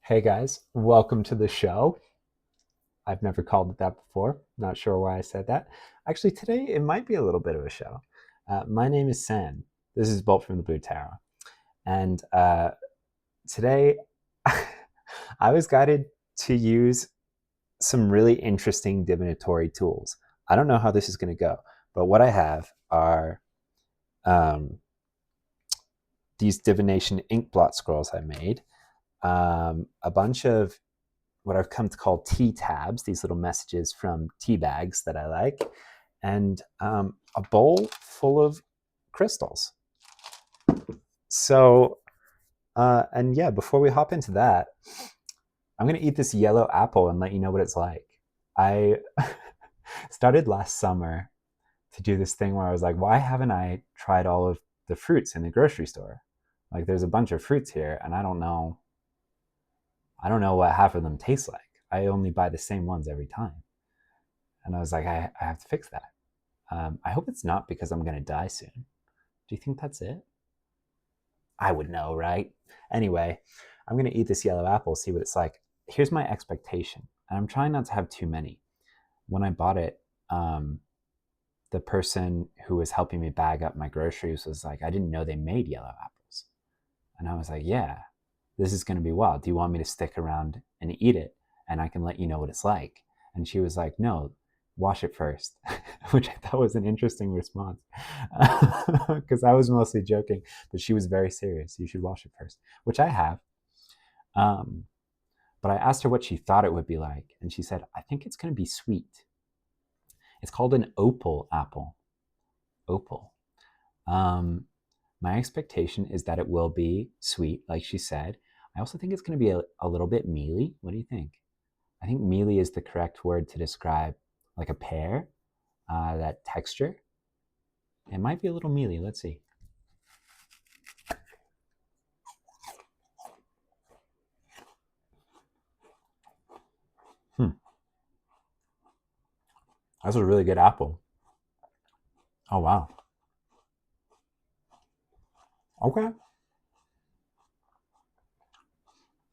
Hey guys, welcome to the show. I've never called it that before. Not sure why I said that. Actually, today it might be a little bit of a show. My name is Sam. This is Bolt from the Blue Tarot. And today I was guided to use some really interesting divinatory tools. I don't know how this is going to go, but what I have are um, these divination ink blot scrolls I made, a bunch of what I've come to call tea tabs, these little messages from tea bags that I like, and a bowl full of crystals. So, and yeah, before we hop into that, I'm going to eat this yellow apple and let you know what it's like. I started last summer to do this thing where I was like, why haven't I tried all of the fruits in the grocery store? Like, there's a bunch of fruits here, and I don't know what half of them taste like. I only buy the same ones every time. And I was like, I have to fix that. I hope it's not because I'm going to die soon. Do you think that's it? I would know, right? Anyway, I'm going to eat this yellow apple, see what it's like. Here's my expectation. And I'm trying not to have too many. When I bought it, the person who was helping me bag up my groceries was like, I didn't know they made yellow apples. And I was like, yeah, this is going to be wild. Do you want me to stick around and eat it? And I can let you know what it's like. And she was like, no, wash it first, which I thought was an interesting response because I was mostly joking, but she was very serious. You should wash it first, which I have. But I asked her what she thought it would be like. And she said, I think it's going to be sweet. It's called an opal apple. Opal. My expectation is that it will be sweet, like she said. I also think it's going to be a little bit mealy. What do you think? I think mealy is the correct word to describe like a pear, that texture. It might be a little mealy. Let's see. That's a really good apple. Oh, wow. Okay.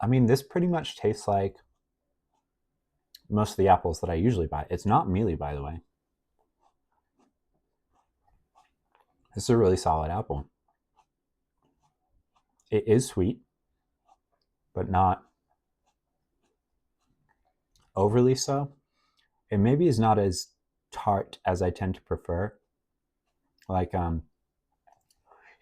I mean, this pretty much tastes like most of the apples that I usually buy. It's not mealy, by the way. This is a really solid apple. It is sweet, but not overly so. It maybe is not as tart as I tend to prefer. Like,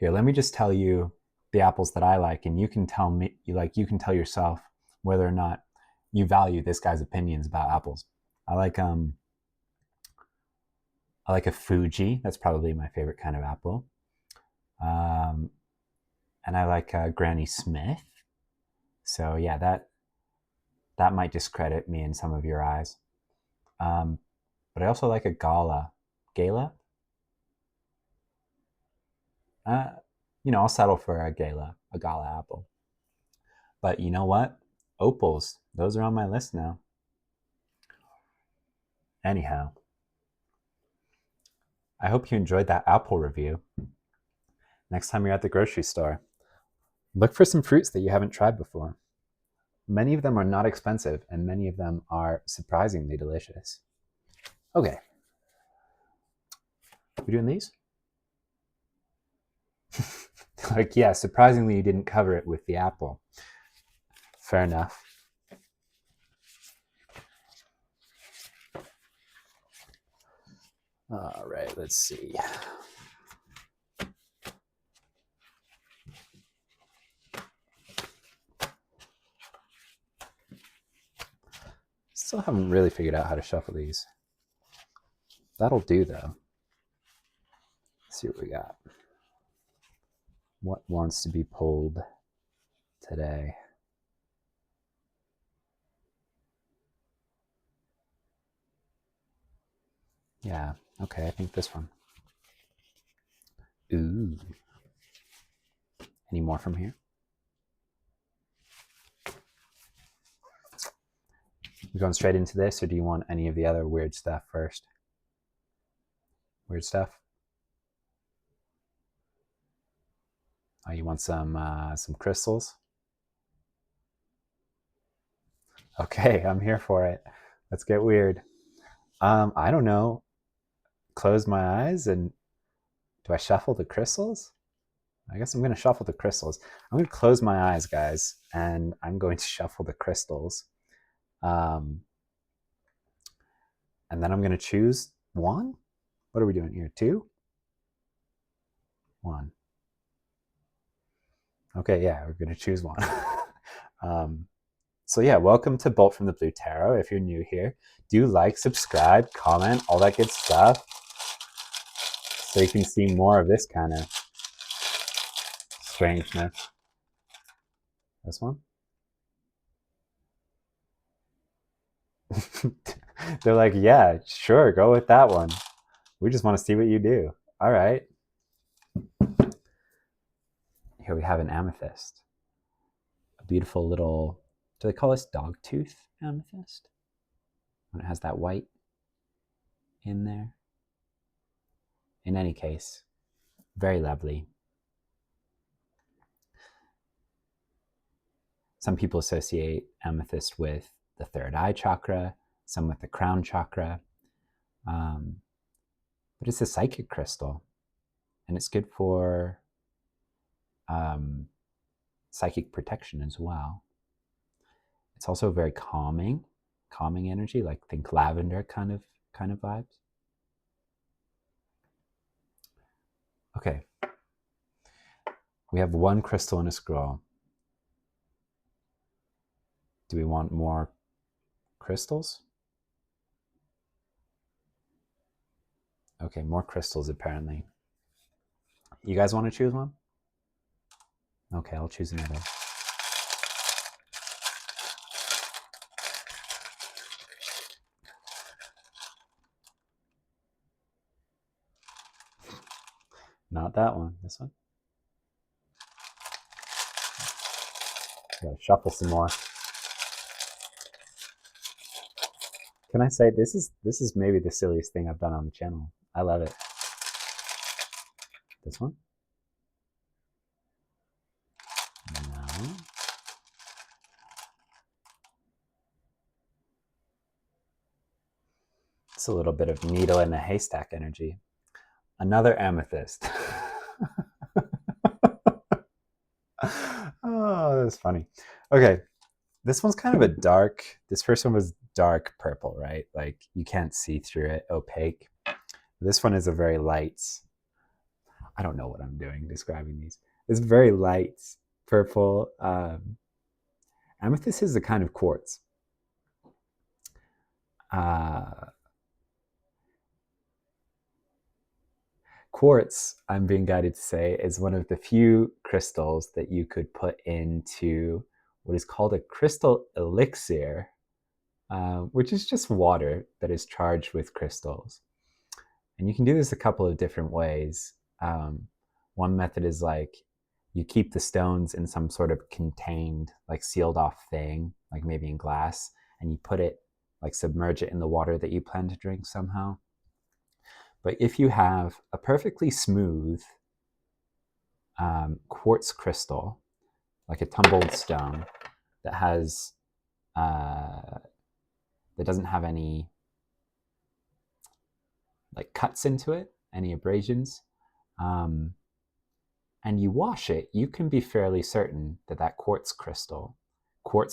here, let me just tell you the apples that I like, and you can tell me, you can tell yourself whether or not you value this guy's opinions about apples. I like a Fuji. That's probably my favorite kind of apple. Um, and I like Granny Smith. So yeah, that might discredit me in some of your eyes. But I also like a Gala. Gala? Uh, I'll settle for a Gala apple. But you know what? Opals, those are on my list now. Anyhow, I hope you enjoyed that apple review. Next time you're at the grocery store, look for some fruits that you haven't tried before. Many of them are not expensive, and many of them are surprisingly delicious. Okay. We doing these? Like, yeah, surprisingly, you didn't cover it with the apple. Fair enough. All right, let's see. Still haven't really figured out how to shuffle these. That'll do, though. Let's see what we got. What wants to be pulled today? Yeah, okay, I think this one. Ooh. Any more from here? You going straight into this, or do you want any of the other weird stuff first? Weird stuff? Oh, you want some crystals? Okay, I'm here for it. Let's get weird. I don't know. Close my eyes and do I shuffle the crystals? I guess I'm going to shuffle the crystals. I'm going to close my eyes, guys, and I'm going to shuffle the crystals. Um, and then I'm going to choose one. What are we doing here? Two? One. Okay, yeah, we're going to choose one. So yeah, welcome to Bolt from the Blue Tarot. If you're new here, do like, subscribe, comment, all that good stuff, so you can see more of this kind of strangeness. This one? They're like, yeah, sure, go with that one. We just want to see what you do. All right. Here we have an amethyst. A beautiful little, do they call this dogtooth amethyst? When it has that white in there. In any case, very lovely. Some people associate amethyst with the third eye chakra, some with the crown chakra. But it's a psychic crystal, and it's good for psychic protection as well. It's also very calming energy, like think lavender kind of vibes. Okay. We have one crystal in a scroll. Do we want more crystals? Okay, more crystals apparently. You guys want to choose one? Okay, I'll choose another. Not that one. This one. Gotta shuffle some more. Can I say this is maybe the silliest thing I've done on the channel. I love it. This one? No. It's a little bit of needle in a haystack energy. Another amethyst. Oh, that's funny. Okay, this one's kind of a dark, this first one was dark purple, right? Like you can't see through it, opaque. This one is a very light, I don't know what I'm doing describing these. It's very light purple. Amethyst is a kind of quartz. Quartz, I'm being guided to say, is one of the few crystals that you could put into what is called a crystal elixir, which is just water that is charged with crystals. And you can do this a couple of different ways. One method is like you keep the stones in some sort of contained, like sealed off thing, like maybe in glass, and you put it, like submerge it in the water that you plan to drink somehow. But if you have a perfectly smooth quartz crystal, like a tumbled stone that has that doesn't have any like cuts into it, any abrasions, and you wash it, you can be fairly certain that that quartz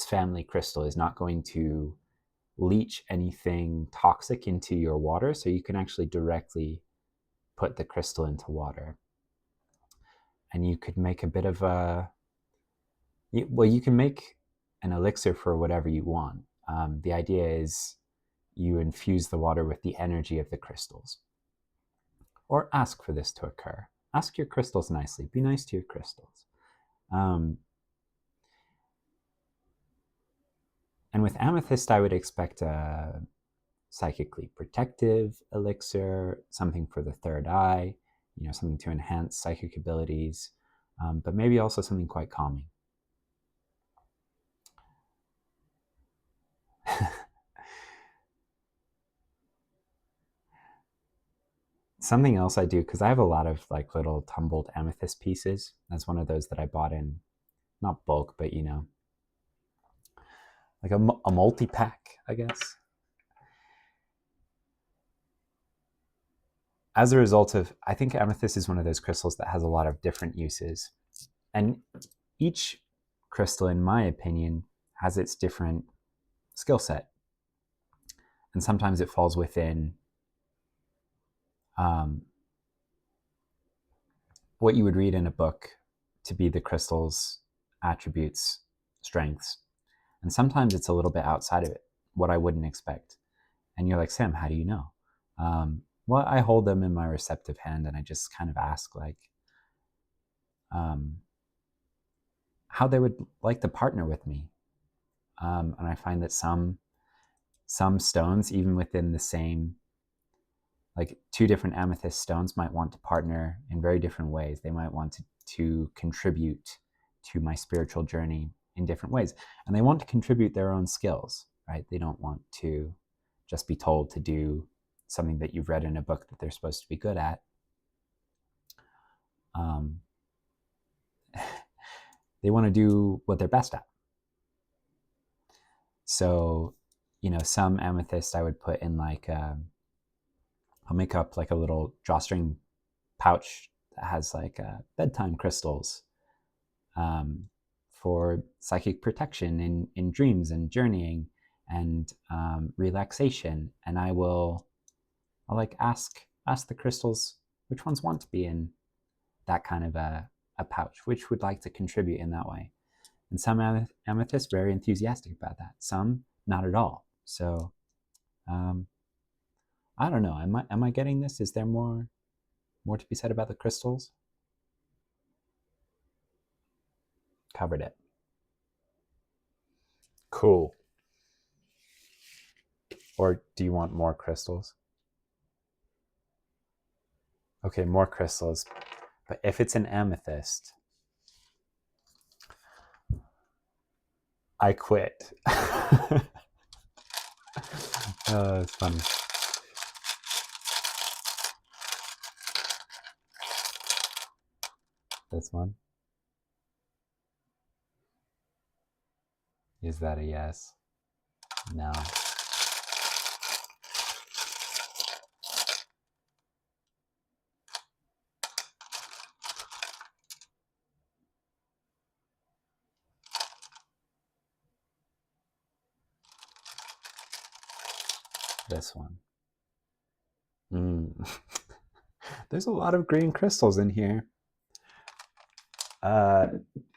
family crystal, is not going to leach anything toxic into your water, so you can actually directly put the crystal into water. And you could make a bit of you can make an elixir for whatever you want. The idea is you infuse the water with the energy of the crystals. Or ask for this to occur. Ask your crystals nicely. Be nice to your crystals. And with amethyst, I would expect a psychically protective elixir, something for the third eye, something to enhance psychic abilities, but maybe also something quite calming. Something else I do, because I have a lot of like little tumbled amethyst pieces. That's one of those that I bought in, not bulk, but like a multi-pack, I guess. As a result of, I think amethyst is one of those crystals that has a lot of different uses. And each crystal, in my opinion, has its different skill set. And sometimes it falls within what you would read in a book to be the crystal's attributes, strengths. And sometimes it's a little bit outside of it, what I wouldn't expect. And you're like, Sam, how do you know? Well, I hold them in my receptive hand and I just kind of ask like how they would like to partner with me. And I find that some stones, even within the same, like two different amethyst stones might want to partner in very different ways. They might want to contribute to my spiritual journey in different ways. And they want to contribute their own skills, right? They don't want to just be told to do something that you've read in a book that they're supposed to be good at. They want to do what they're best at. So, you know, some amethyst I would put in like, I'll make up like a little drawstring pouch that has like bedtime crystals for psychic protection in dreams and journeying and relaxation. And I'll like ask the crystals which ones want to be in that kind of a pouch, which would like to contribute in that way. And some amethysts very enthusiastic about that. Some not at all. So I don't know. Am I getting this? Is there more to be said about the crystals? Covered it. Cool. Or do you want more crystals? Okay, more crystals. But if it's an amethyst, I quit. Oh, it's funny. This one? Is that a yes? No. This one. There's a lot of green crystals in here.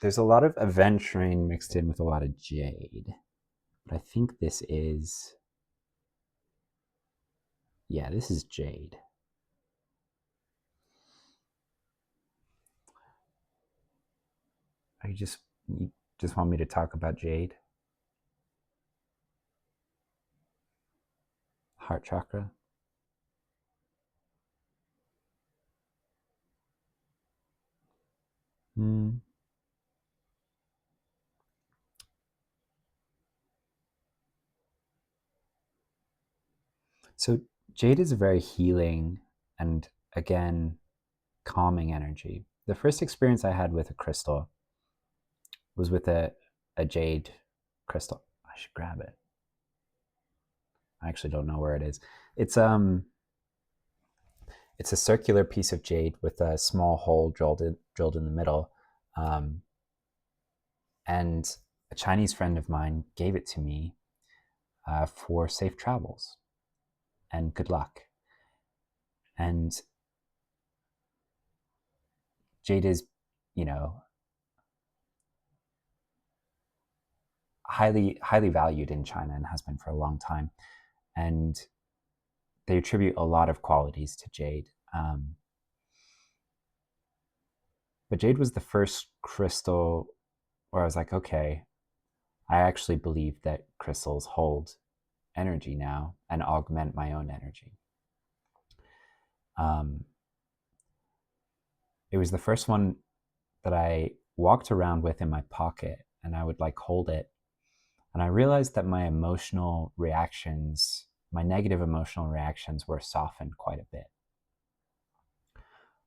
There's a lot of aventurine mixed in with a lot of jade. But I think this is... Yeah, this is jade. You just want me to talk about jade? Heart chakra? So jade is a very healing and, again, calming energy. The first experience I had with a crystal was with a jade crystal. I should grab it. I actually don't know where it is. It's a circular piece of jade with a small hole drilled in the middle. And a Chinese friend of mine gave it to me for safe travels and good luck. And jade is, you know, highly valued in China and has been for a long time. And they attribute a lot of qualities to jade. But jade was the first crystal where I was like, okay, I actually believe that crystals hold energy now and augment my own energy. It was the first one that I walked around with in my pocket, and I would like hold it. And I realized that my emotional reactions, my negative emotional reactions, were softened quite a bit.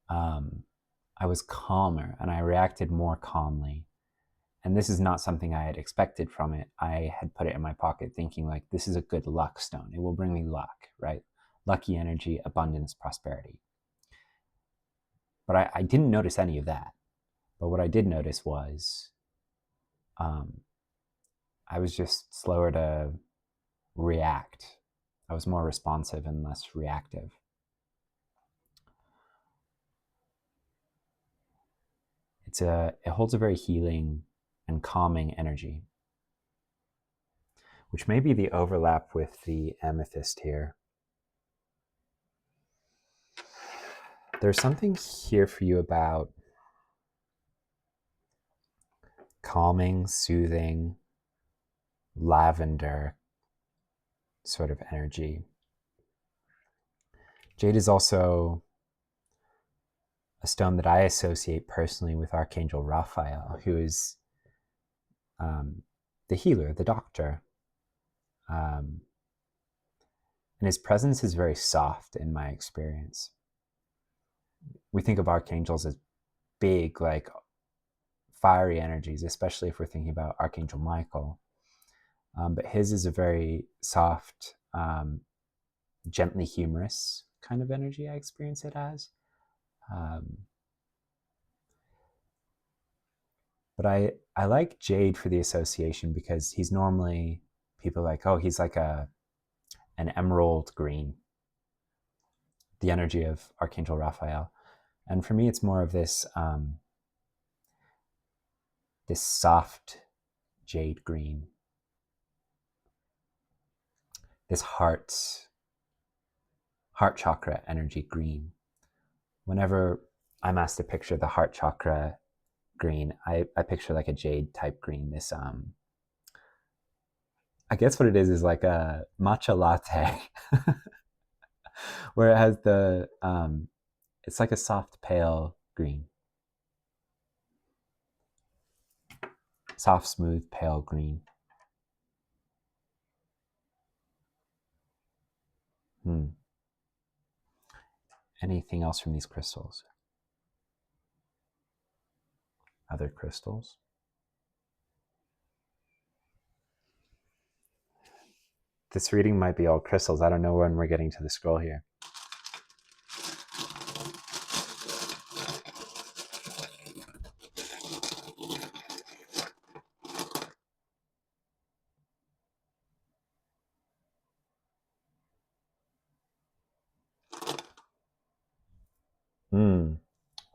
I was calmer and I reacted more calmly. and this is not something I had expected from it. I had put it in my pocket thinking like, this is a good luck stone. It will bring me luck, right? Lucky energy, abundance, prosperity. But I didn't notice any of that. But what I did notice was I was just slower to react. I was more responsive and less reactive. It holds a very healing and calming energy, which may be the overlap with the amethyst here. There's something here for you about calming, soothing, lavender sort of energy. Jade is also a stone that I associate personally with Archangel Raphael, who is the healer, the doctor. And his presence is very soft in my experience. We think of archangels as big, like fiery energies, especially if we're thinking about Archangel Michael. But his is a very soft, gently humorous kind of energy I experience it as. But I like Jade for the association because he's normally, people are like, oh, he's like an emerald green, the energy of Archangel Raphael. And for me, it's more of this this soft jade green, this heart chakra energy green. Whenever I'm asked to picture the heart chakra green, I picture like a jade type green. This I guess what it is like a matcha latte where it has the it's like a soft pale green, soft smooth pale green. Anything else from these crystals? Other crystals? This reading might be all crystals. I don't know when we're getting to the scroll here.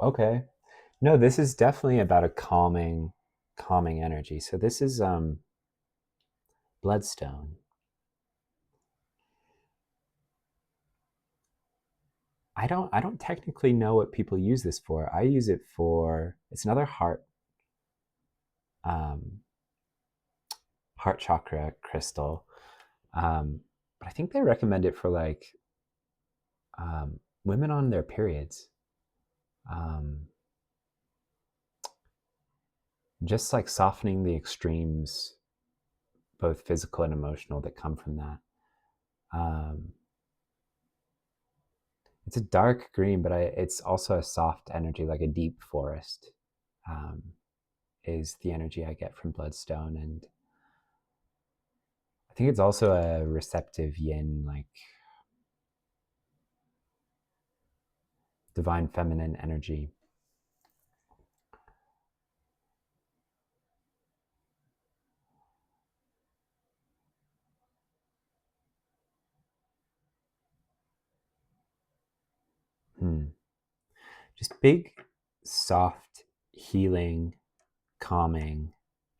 Okay. No, this is definitely about a calming energy. So this is bloodstone. I don't technically know what people use this for. I use it for, it's another heart chakra crystal. But I think they recommend it for like women on their periods. Just like softening the extremes, both physical and emotional, that come from that. It's a dark green, but it's also a soft energy, like a deep forest, is the energy I get from bloodstone. And I think it's also a receptive yin, like divine feminine energy. Just big, soft, healing, calming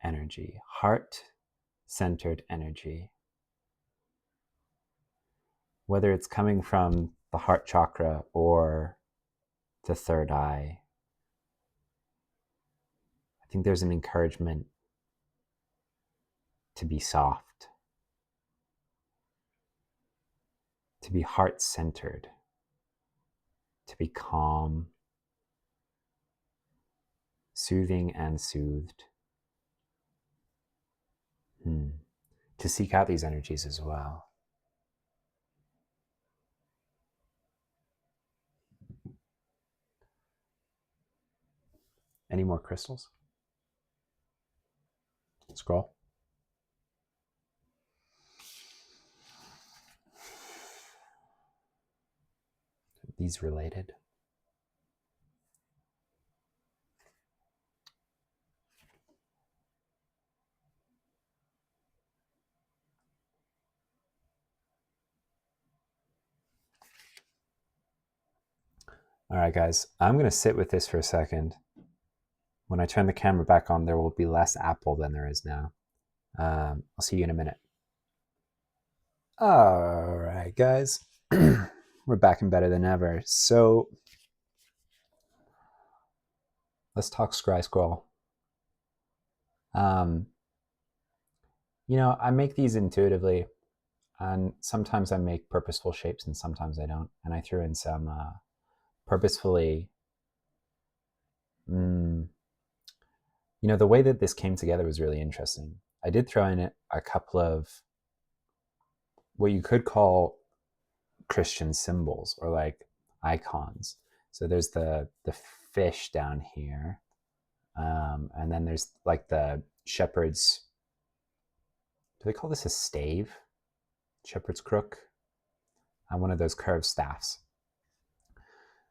energy, heart-centered energy. Whether it's coming from the heart chakra or the third eye, I think there's an encouragement to be soft, to be heart-centered, to be calm, soothing and soothed. To seek out these energies as well. Any more crystals? Scroll. These related. All right, guys, I'm going to sit with this for a second. When I turn the camera back on, there will be less apple than there is now. I'll see you in a minute. All right, guys. We're back and better than ever. So let's talk Scry Scroll. I make these intuitively, and sometimes I make purposeful shapes and sometimes I don't. And I threw in some purposefully... the way that this came together was really interesting. I did throw in a couple of what you could call Christian symbols or like icons. So there's the fish down here, and then there's like the shepherd's... Do they call this a stave? Shepherd's crook? One of those curved staffs.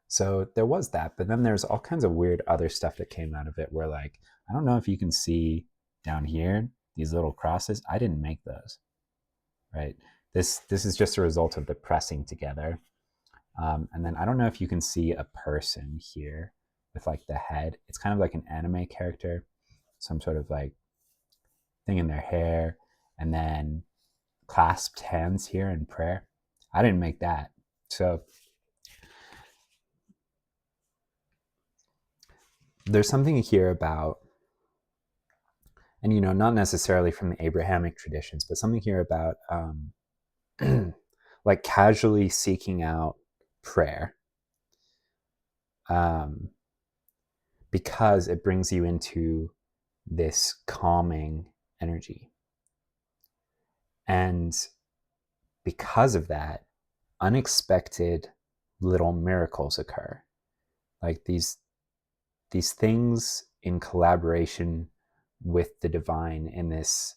So there was that, but then there's all kinds of weird other stuff that came out of it where, like, I don't know if you can see down here, these little crosses. I didn't make those, right? This is just a result of the pressing together. And then I don't know if you can see a person here with like the head. It's kind of like an anime character, some sort of like thing in their hair, and then clasped hands here in prayer. I didn't make that. So there's something here about, and not necessarily from the Abrahamic traditions, but something here about like casually seeking out prayer, because it brings you into this calming energy. And because of that, unexpected little miracles occur. Like these things in collaboration with the divine in this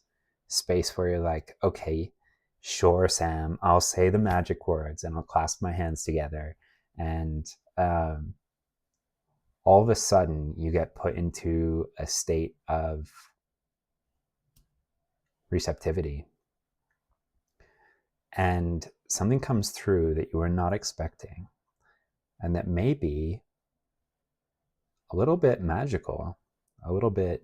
space where you're like, okay, sure, Sam, I'll say the magic words and I'll clasp my hands together. And all of a sudden you get put into a state of receptivity. And something comes through that you were not expecting, and that may be a little bit magical, a little bit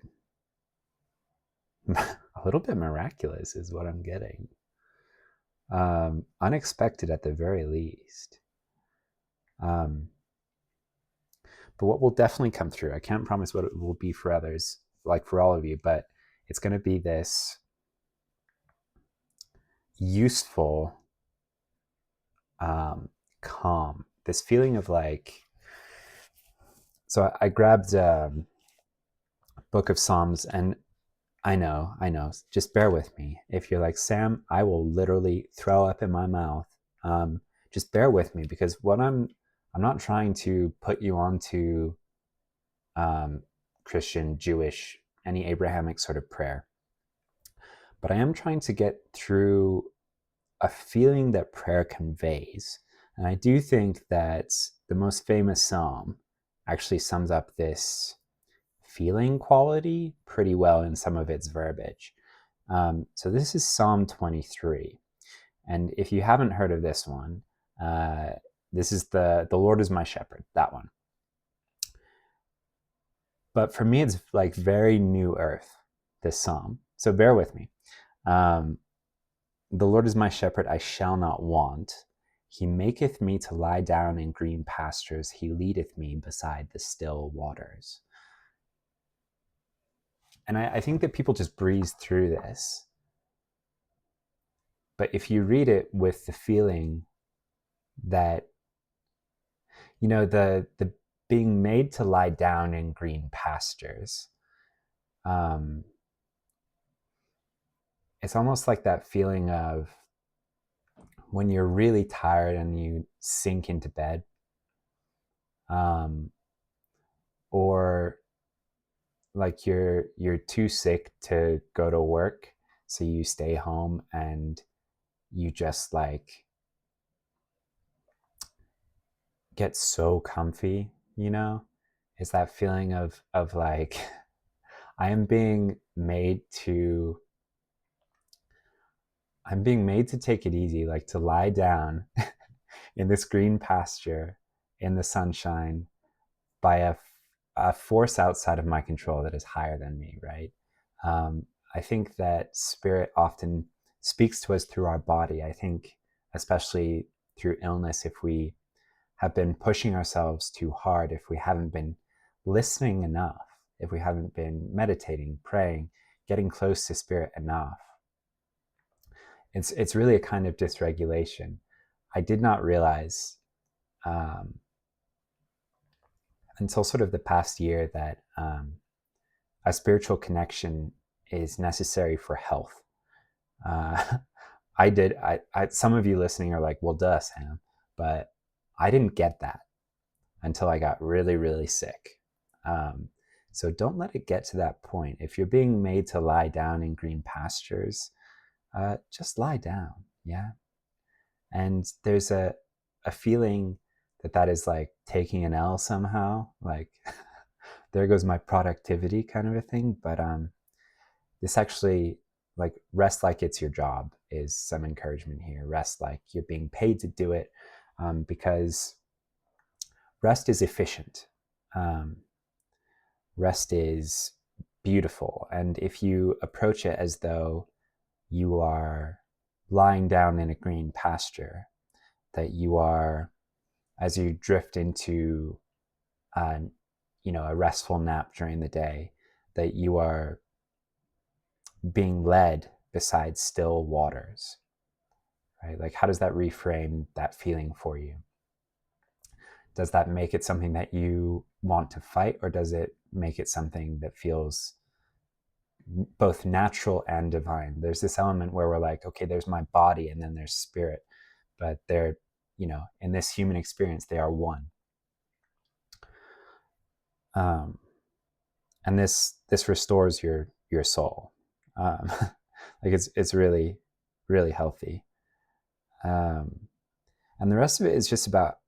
miraculous is what I'm getting. Unexpected at the very least. But what will definitely come through, I can't promise what it will be for others, like for all of you, but it's going to be this useful calm, this feeling of like... So I grabbed Book of Psalms, and I know, just bear with me. If you're like, Sam, I will literally throw up in my mouth, just bear with me, because what I'm not trying to put you onto Christian, Jewish, any Abrahamic sort of prayer, but I am trying to get through a feeling that prayer conveys. And I do think that the most famous psalm actually sums up this feeling quality pretty well in some of its verbiage. So this is Psalm 23. And if you haven't heard of this one, this is the Lord is my shepherd, that one. But for me, it's like very new earth, this psalm. So bear with me. The Lord is my shepherd, I shall not want. He maketh me to lie down in green pastures. He leadeth me beside the still waters. And I think that people just breeze through this. But if you read it with the feeling that, the being made to lie down in green pastures, it's almost like that feeling of when you're really tired and you sink into bed, or like you're too sick to go to work, so you stay home and you just like get so comfy, you know? Is that feeling of like I am being made to I'm being made to take it easy, like to lie down in this green pasture in the sunshine by a force outside of my control that is higher than me, right? I think that spirit often speaks to us through our body. I think, especially through illness, if we have been pushing ourselves too hard, if we haven't been listening enough, if we haven't been meditating, praying, getting close to spirit enough, it's really a kind of dysregulation. I did not realize until sort of the past year that a spiritual connection is necessary for health. Some of you listening are like, well, duh, Sam, but I didn't get that until I got really, really sick. So don't let it get to that point. If you're being made to lie down in green pastures, just lie down, yeah? And there's a feeling that is like taking an L somehow, like there goes my productivity kind of a thing. But this actually, like, rest like it's your job is some encouragement here. Rest like you're being paid to do it, because rest is efficient. Rest is beautiful. And if you approach it as though you are lying down in a green pasture, that you are, as you drift into a restful nap during the day, that you are being led beside still waters, right? Like, how does that reframe that feeling for you? Does that make it something that you want to fight, or does it make it something that feels both natural and divine? There's this element where we're like, okay, there's my body and then there's spirit, but they're, in this human experience, they are one. And this restores your soul. Like it's really, really healthy. And the rest of it is just about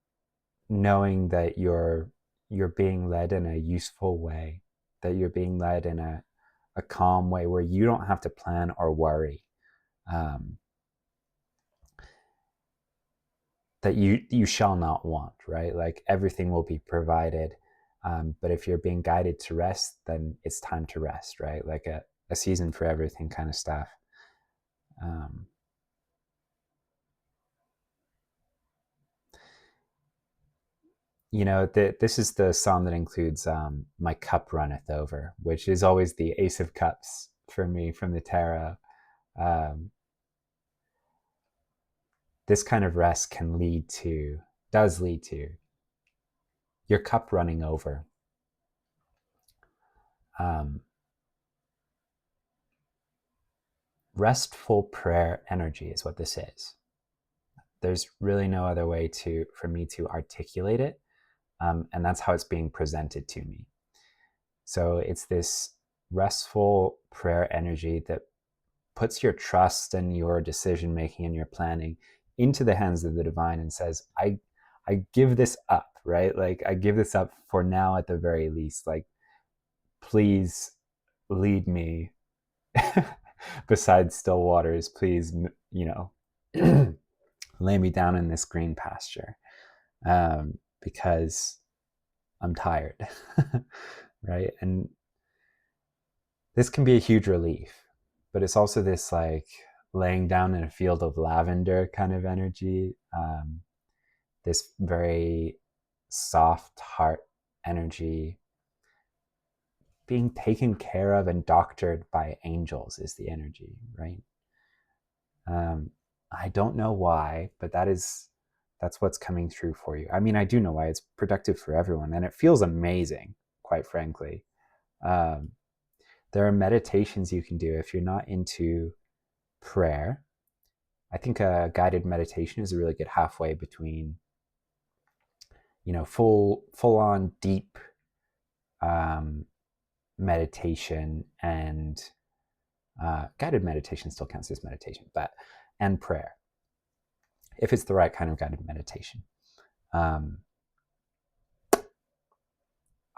knowing that you're being led in a useful way, that you're being led in a calm way where you don't have to plan or worry. That you shall not want, right? Like everything will be provided. But if you're being guided to rest, then it's time to rest, right? Like a season for everything kind of stuff. This is the psalm that includes my cup runneth over, which is always the Ace of Cups for me from the tarot. This kind of rest does lead to your cup running over. Restful prayer energy is what this is. There's really no other way for me to articulate it. And that's how it's being presented to me. So it's this restful prayer energy that puts your trust and your decision making and your planning into the hands of the divine and says, I give this up, right? Like I give this up for now at the very least. Like, please lead me beside still waters. Please, lay me down in this green pasture, because I'm tired, right? And this can be a huge relief, but it's also this like laying down in a field of lavender kind of energy, this very soft heart energy, being taken care of and doctored by angels is the energy, right? I don't know why, but that's what's coming through for you. I mean, I do know why. It's productive for everyone, and it feels amazing, quite frankly. There are meditations you can do if you're not into prayer. I think a guided meditation is a really good halfway between, full on deep meditation and guided meditation still counts as meditation, and prayer, if it's the right kind of guided meditation.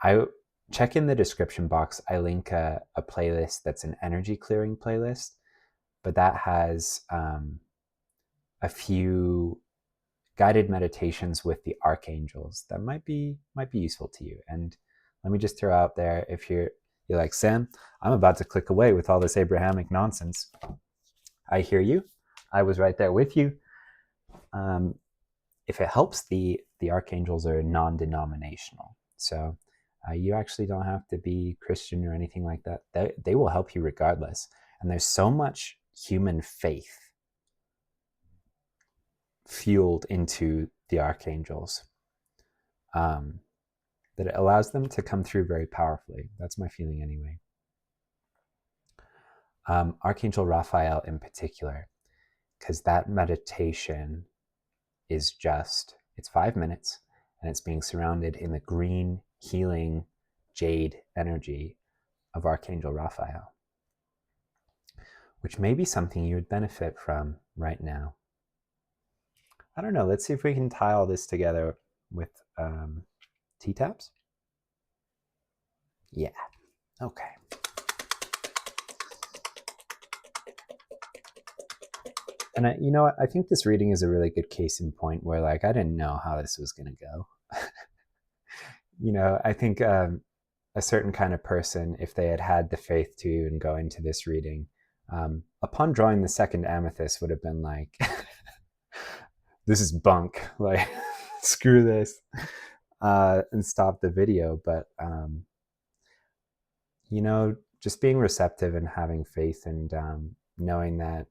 I check in the description box. I link a playlist that's an energy clearing playlist, but that has a few guided meditations with the archangels that might be useful to you. And let me just throw out there, if you're like, Sam, I'm about to click away with all this Abrahamic nonsense. I hear you. I was right there with you. If it helps, the archangels are non-denominational. So you actually don't have to be Christian or anything like that. They will help you regardless. And there's so much human faith fueled into the archangels that it allows them to come through very powerfully. That's my feeling anyway. Archangel Raphael in particular, because that meditation is it's 5 minutes, and it's being surrounded in the green, healing, jade energy of Archangel Raphael, which may be something you would benefit from right now. I don't know. Let's see if we can tie all this together with T-taps. Yeah. Okay. And you know what? I think this reading is a really good case in point where, like, I didn't know how this was going to go. You know, I think a certain kind of person, if they had the faith to and go into this reading, upon drawing the second amethyst, would have been like, this is bunk, like, screw this, and stop the video. But, you know, just being receptive and having faith and knowing that,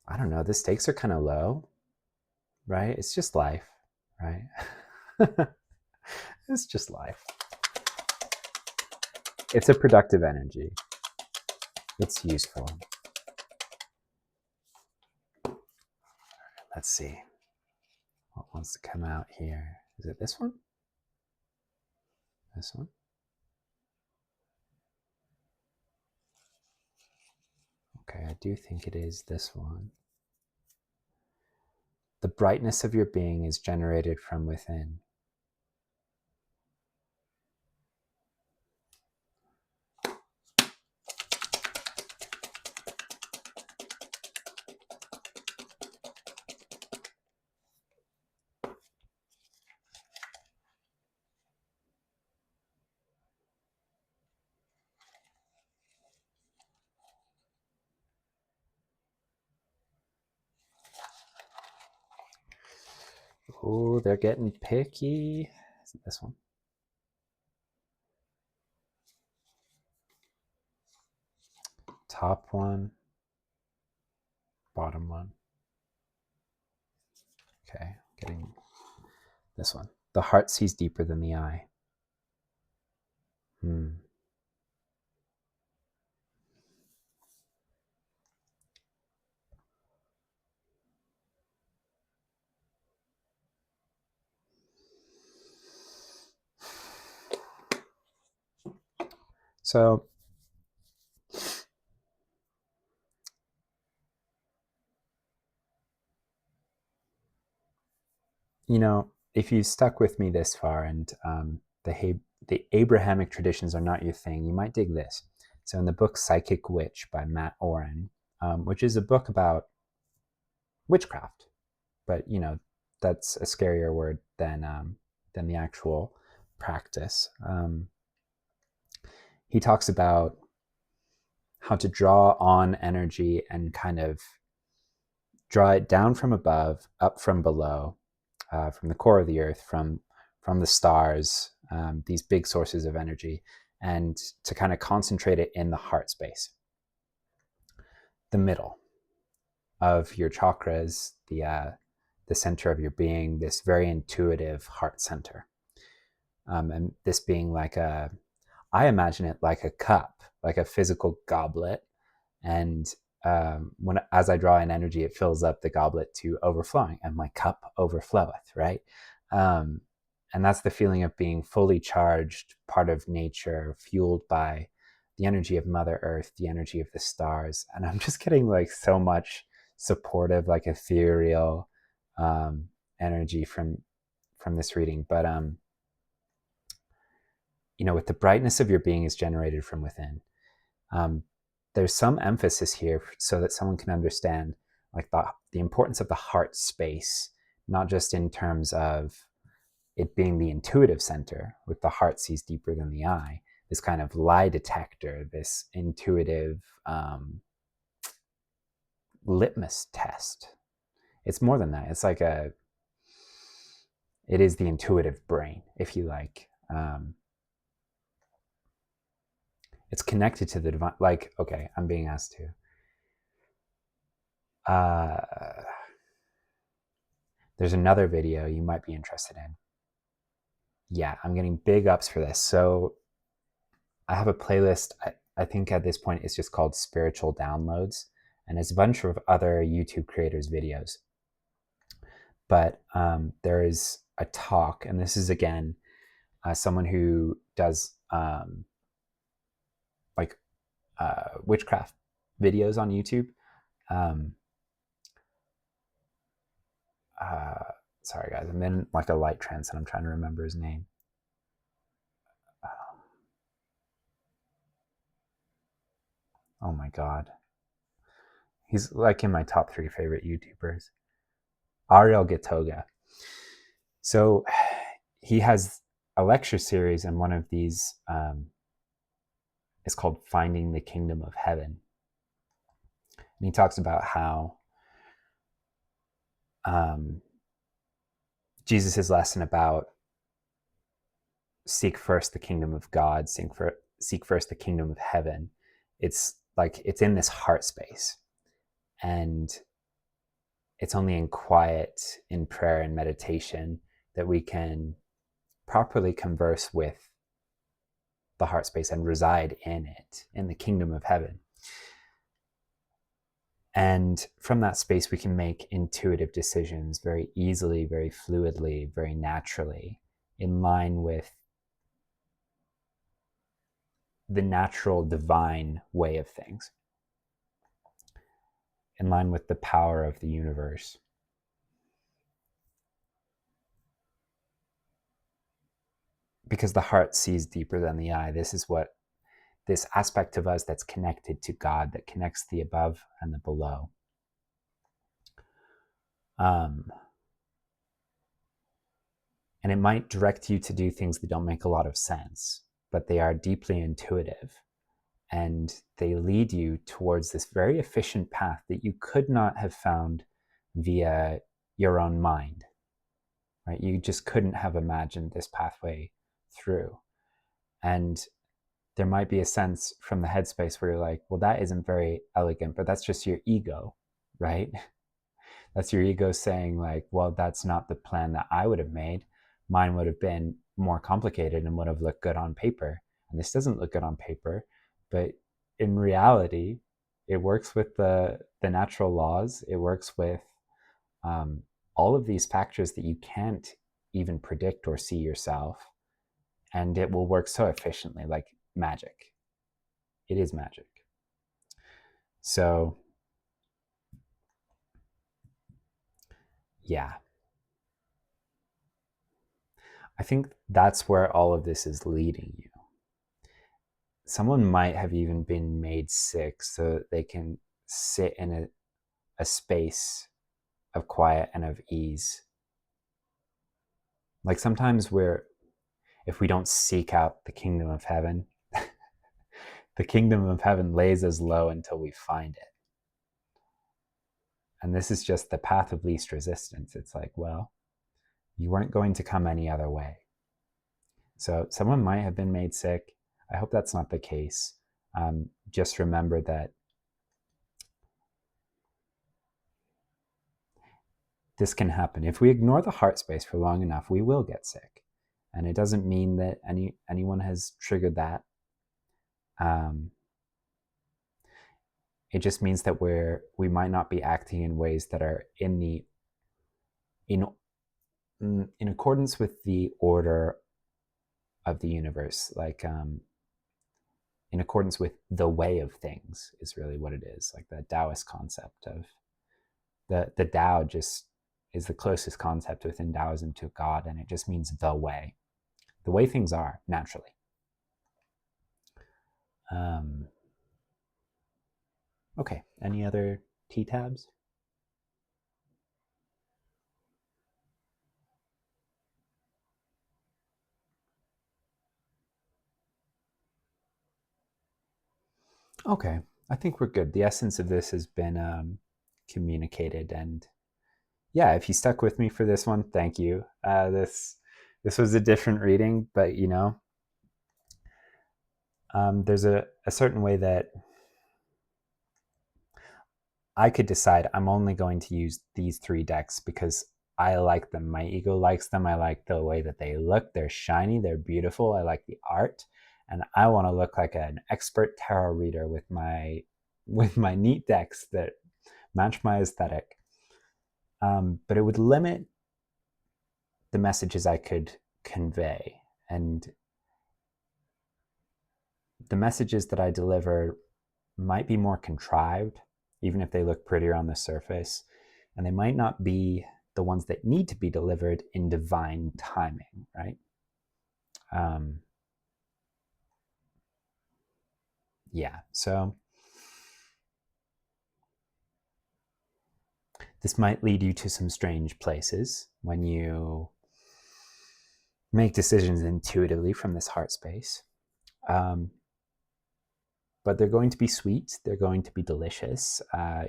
I don't know, the stakes are kind of low, right? It's just life, right? It's just life. It's a productive energy. It's useful. Let's see. What wants to come out here? Is it this one? This one? Okay, I do think it is this one. The brightness of your being is generated from within. Oh, they're getting picky. Is it this one? Top one, bottom one. Okay, getting this one. The heart sees deeper than the eye. So, you know, if you stuck with me this far and the Abrahamic traditions are not your thing, you might dig this. So in the book Psychic Witch by Matt Auryn, which is a book about witchcraft, but, you know, that's a scarier word than the actual practice. He talks about how to draw on energy and kind of draw it down from above, up from below, from the core of the earth, from the stars, these big sources of energy, and to kind of concentrate it in the heart space, the middle of your chakras, the center of your being, this very intuitive heart center. And this being like I imagine it like a cup, like a physical goblet. And as I draw in energy, it fills up the goblet to overflowing, and my cup overfloweth, right? And that's the feeling of being fully charged, part of nature, fueled by the energy of Mother Earth, the energy of the stars. And I'm just getting like so much supportive, like ethereal energy from this reading. But with the brightness of your being is generated from within. There's some emphasis here so that someone can understand like the importance of the heart space, not just in terms of it being the intuitive center, with the heart sees deeper than the eye, this kind of lie detector, this intuitive litmus test. It's more than that. It's like it is the intuitive brain, if you like. It's connected to the divine. Like, okay, I'm being asked to. There's another video you might be interested in. Yeah, I'm getting big ups for this. So I have a playlist. I think at this point it's just called Spiritual Downloads, and it's a bunch of other YouTube creators' videos. But there is a talk, and this is again someone who does witchcraft videos on YouTube. Sorry guys, I'm in like a light trance and I'm trying to remember his name. Oh my god, he's like in my top 3 favorite YouTubers. Ariel Gatoga. So he has a lecture series, and one of these is called Finding the Kingdom of Heaven. And he talks about how Jesus' lesson about seek first the kingdom of God, seek first the kingdom of heaven. It's like it's in this heart space, and it's only in quiet, in prayer and meditation that we can properly converse with the heart space and reside in it, in the kingdom of heaven. And from that space, we can make intuitive decisions very easily, very fluidly, very naturally, in line with the natural divine way of things, in line with the power of the universe. Because the heart sees deeper than the eye. This aspect of us that's connected to God, that connects the above and the below. And it might direct you to do things that don't make a lot of sense, but they are deeply intuitive, and they lead you towards this very efficient path that you could not have found via your own mind, right? You just couldn't have imagined this pathway through. And there might be a sense from the headspace where you're like, well, that isn't very elegant, but that's just your ego, right? That's your ego saying like, well, that's not the plan that I would have made. Mine would have been more complicated and would have looked good on paper. And this doesn't look good on paper, but in reality, it works with the natural laws. It works with all of these factors that you can't even predict or see yourself. And it will work so efficiently, like magic. It is magic. So, yeah. I think that's where all of this is leading you. Someone might have even been made sick so that they can sit in a space of quiet and of ease. Like sometimes if we don't seek out the kingdom of heaven, the kingdom of heaven lays us low until we find it. And this is just the path of least resistance. It's like, well, you weren't going to come any other way. So someone might have been made sick. I hope that's not the case. Just remember that this can happen. If we ignore the heart space for long enough, we will get sick. And it doesn't mean that anyone has triggered that. It just means that we might not be acting in ways that are in accordance with the order of the universe, like in accordance with the way of things is really what it is, like the Taoist concept of the Tao just is the closest concept within Taoism to God, and it just means the way things are naturally. Okay, any other T-tabs? Okay, I think we're good. The essence of this has been communicated, and yeah, if you stuck with me for this one, thank you. This was a different reading, but you know, there's a certain way that I could decide I'm only going to use these 3 decks because I like them. My ego likes them. I like the way that they look. They're shiny. They're beautiful. I like the art. And I want to look like an expert tarot reader with my neat decks that match my aesthetic. But it would limit the messages I could convey. And the messages that I deliver might be more contrived, even if they look prettier on the surface. And they might not be the ones that need to be delivered in divine timing, right? Yeah, so this might lead you to some strange places when you make decisions intuitively from this heart space. But they're going to be sweet. They're going to be delicious.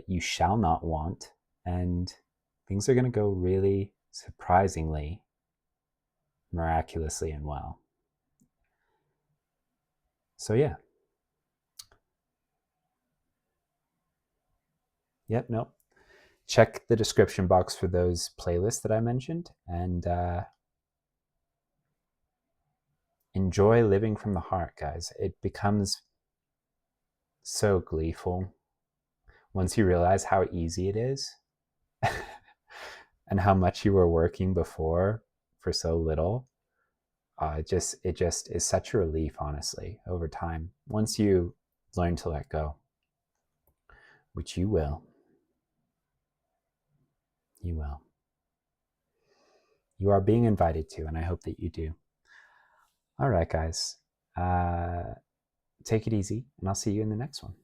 You shall not want. And things are going to go really surprisingly, miraculously, and well. So yeah. Yep, nope. Check the description box for those playlists that I mentioned, and enjoy living from the heart, guys. It becomes so gleeful once you realize how easy it is and how much you were working before for so little. It just is such a relief, honestly, over time, once you learn to let go, which you will. You will. You are being invited to, and I hope that you do. All right, guys. Take it easy, and I'll see you in the next one.